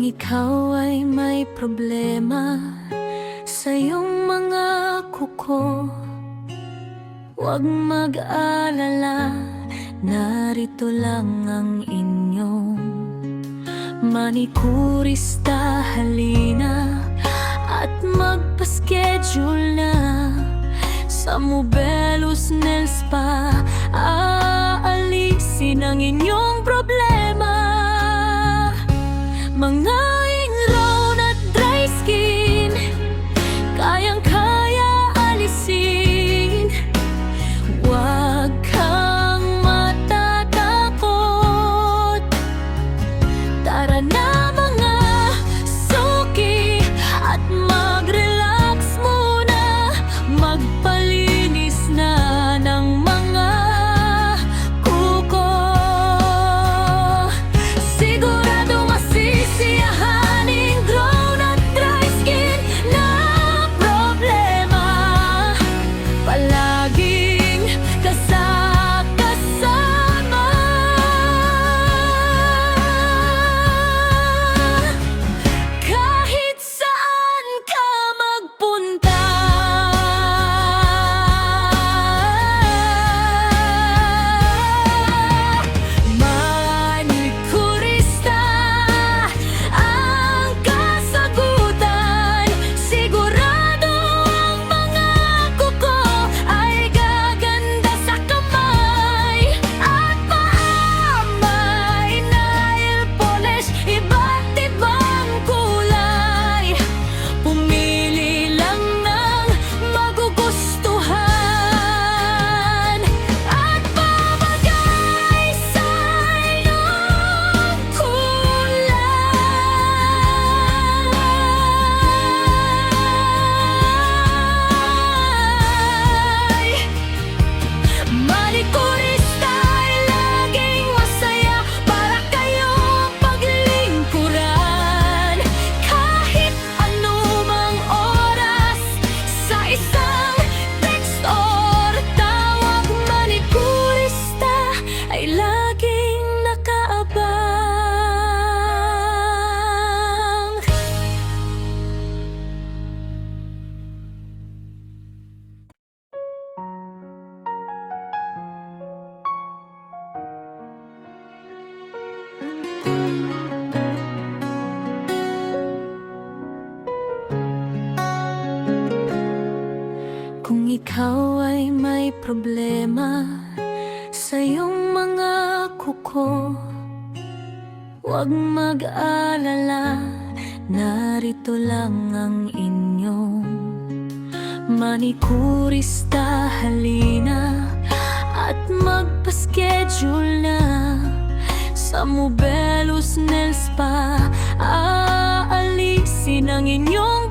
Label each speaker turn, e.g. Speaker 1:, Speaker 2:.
Speaker 1: ikaw ay may problema sa iyong mga kuko, huwag mag-alala, narito lang ang inyong manikurista. Halina at magpa-schedule na sa Mobelos Nail Spa. Aalisin ang inyong problema, mga ingrown at dry skin, kayang-kaya alisin. Huwag kang matatakot, tara na mga suki at mag-relax muna, magpalinis na ng mga kuko. Sigurado masisiyahan ingrown at dry skin na problema, palaging kasama. Kahit saan ka magpunta, manikurista ang kasagutan. Sigurado ang mga kuko ay gaganda sa kamay at paa. May nail polish, iba't ibang kulay, pumili lang ng magugustuhan at babagay sa iyong kulay. Manikurista ay laging masaya para kayong paglingkuran, kahit anumang oras, sa isang text or tawag. Manikurista ay laging nakaabang. Kung ikaw ay may problema sa iyong mga kuko, huwag mag-alala, narito lang ang inyong manikurista. Halina at magpa-schedule na sa Mobelos Nail Spa. Aalisin ang inyong